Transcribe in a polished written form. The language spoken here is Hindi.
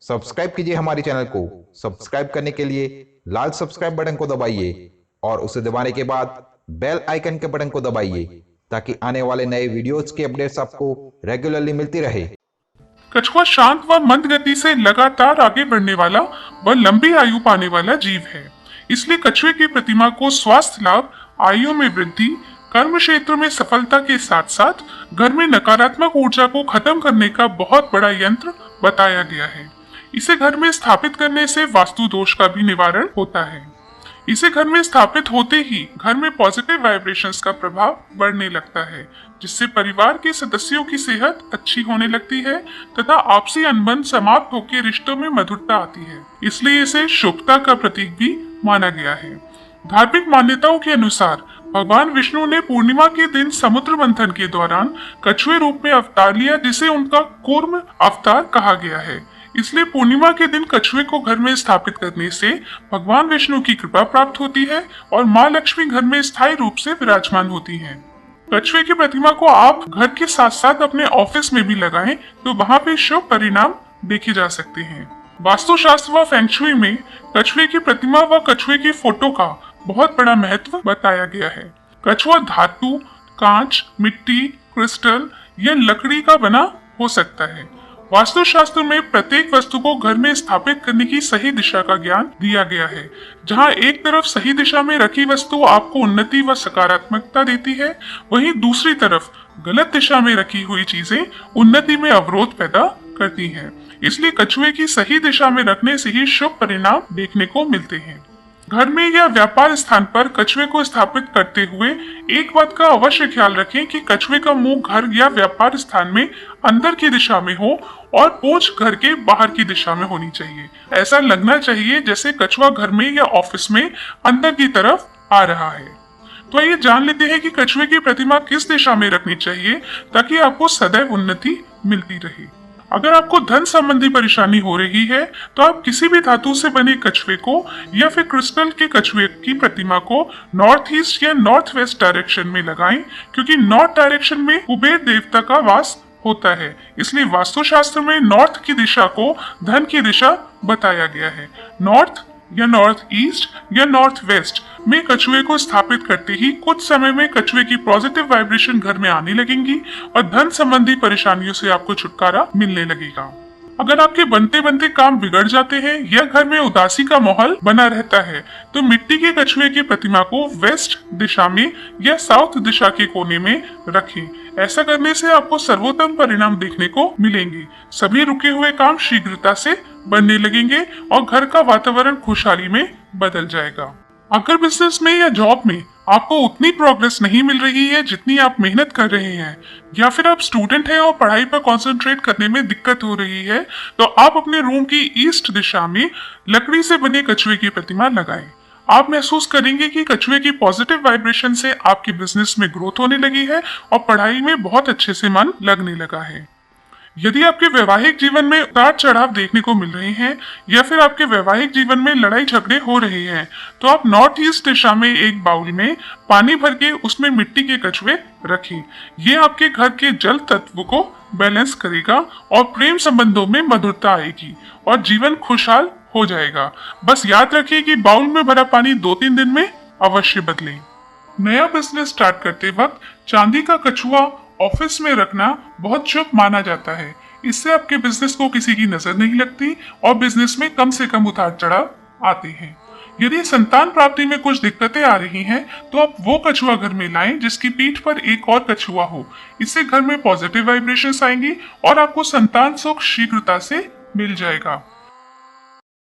सब्सक्राइब कीजिए हमारे चैनल को। सब्सक्राइब करने के लिए लाल सब्सक्राइब बटन को दबाइए और उसे दबाने के बाद बेल आइकन के बटन को दबाइए ताकि आने वाले नए वीडियोस के अपडेट्स आपको रेगुलरली मिलती रहे। कछुआ शांत व मंद गति से लगातार आगे बढ़ने वाला व लंबी आयु पाने वाला जीव है। इसलिए कछुए की प्रतिमा को स्वास्थ्य लाभ, आयु में वृद्धि, कर्म क्षेत्र में सफलता के साथ साथ घर में नकारात्मक ऊर्जा को खत्म करने का बहुत बड़ा यंत्र बताया गया है। इसे घर में स्थापित करने से वास्तु दोष का भी निवारण होता है। इसे घर में स्थापित होते ही घर में पॉजिटिव वाइब्रेशंस का प्रभाव बढ़ने लगता है, जिससे परिवार के सदस्यों की सेहत अच्छी होने लगती है तथा आपसी अनबन समाप्त होकर रिश्तों में मधुरता आती है। इसलिए इसे शुभता का प्रतीक भी माना गया है। धार्मिक मान्यताओं के अनुसार भगवान विष्णु ने पूर्णिमा के दिन समुद्र मंथन के दौरान कछुए रूप में अवतार लिया, जिसे उनका कूर्म अवतार कहा गया है। इसलिए पूर्णिमा के दिन कछुए को घर में स्थापित करने से भगवान विष्णु की कृपा प्राप्त होती है और माँ लक्ष्मी घर में स्थायी रूप से विराजमान होती हैं। कछुए की प्रतिमा को आप घर के साथ साथ अपने ऑफिस में भी लगाएं तो वहाँ पे शुभ परिणाम देखे जा सकते हैं। वास्तुशास्त्र व फेंग शुई में कछुए की प्रतिमा व कछुए की फोटो का बहुत बड़ा महत्व बताया गया है। कछुआ धातु, कांच, मिट्टी, क्रिस्टल या लकड़ी का बना हो सकता है। वास्तुशास्त्र में प्रत्येक वस्तु को घर में स्थापित करने की सही दिशा का ज्ञान दिया गया है। जहां एक तरफ सही दिशा में रखी वस्तु आपको उन्नति व सकारात्मकता देती है, वहीं दूसरी तरफ गलत दिशा में रखी हुई चीजें उन्नति में अवरोध पैदा करती हैं। इसलिए कछुए की सही दिशा में रखने से ही शुभ परिणाम देखने को मिलते हैं। घर में या व्यापार स्थान पर कछुए को स्थापित करते हुए एक बात का अवश्य ख्याल रखें कि कछुए का मुंह घर या व्यापार स्थान में अंदर की दिशा में हो और पूंछ घर के बाहर की दिशा में होनी चाहिए। ऐसा लगना चाहिए जैसे कछुआ घर में या ऑफिस में अंदर की तरफ आ रहा है। तो ये जान लेते हैं कि कछुए की प्रतिमा किस दिशा में रखनी चाहिए ताकि आपको सदैव उन्नति मिलती रहे। अगर आपको धन संबंधी परेशानी हो रही है तो आप किसी भी धातु से बने कछुए को या फिर क्रिस्टल के कछुए की प्रतिमा को नॉर्थ ईस्ट या नॉर्थ वेस्ट डायरेक्शन में लगाएं, क्योंकि नॉर्थ डायरेक्शन में कुबेर देवता का वास होता है। इसलिए वास्तुशास्त्र में नॉर्थ की दिशा को धन की दिशा बताया गया है। नॉर्थ या नॉर्थ ईस्ट या नॉर्थ वेस्ट में कछुए को स्थापित करते ही कुछ समय में कछुए की पॉजिटिव वाइब्रेशन घर में आने लगेंगी और धन संबंधी परेशानियों से आपको छुटकारा मिलने लगेगा। अगर आपके बनते बनते काम बिगड़ जाते हैं या घर में उदासी का माहौल बना रहता है तो मिट्टी के कछुए की प्रतिमा को वेस्ट दिशा में या साउथ दिशा के कोने में रखें। ऐसा करने से आपको सर्वोत्तम परिणाम देखने को मिलेंगे। सभी रुके हुए काम शीघ्रता से बनने लगेंगे और घर का वातावरण खुशहाली में बदल जाएगा। अगर बिजनेस में या जॉब में आपको उतनी प्रोग्रेस नहीं मिल रही है जितनी आप मेहनत कर रहे हैं, या फिर आप स्टूडेंट हैं और पढ़ाई पर कंसंट्रेट करने में दिक्कत हो रही है, तो आप अपने रूम की ईस्ट दिशा में लकड़ी से बने कछुए की प्रतिमा लगाएं। आप महसूस करेंगे कि कछुए की पॉजिटिव वाइब्रेशन से आपके बिजनेस में ग्रोथ होने लगी है और पढ़ाई में बहुत अच्छे से मन लगने लगा है। यदि आपके वैवाहिक जीवन में उतार चढ़ाव देखने को मिल रहे हैं या फिर आपके वैवाहिक जीवन में लड़ाई झगड़े हो रहे हैं, तो आप नॉर्थ ईस्ट दिशा में एक बाउल में पानी भर के उसमें मिट्टी के कछुए रखें। ये आपके घर के जल तत्व को बैलेंस करेगा और प्रेम संबंधों में मधुरता आएगी और जीवन खुशहाल हो जाएगा। बस याद रखिए कि बाउल में भरा पानी 2-3 दिन में अवश्य बदलें। नया बिजनेस स्टार्ट करते वक्त चांदी का कछुआ ऑफिस में रखना बहुत शुभ माना जाता है। इससे आपके बिजनेस को किसी की नजर नहीं लगती और बिजनेस में कम से कम उतार चढ़ाव आते हैं। यदि संतान प्राप्ति में कुछ दिक्कतें आ रही हैं, तो आप वो कछुआ घर में लाएं जिसकी पीठ पर एक और कछुआ हो। इससे घर में पॉजिटिव वाइब्रेशंस आएंगी और आपको संतान सुख शीघ्रता से मिल जाएगा।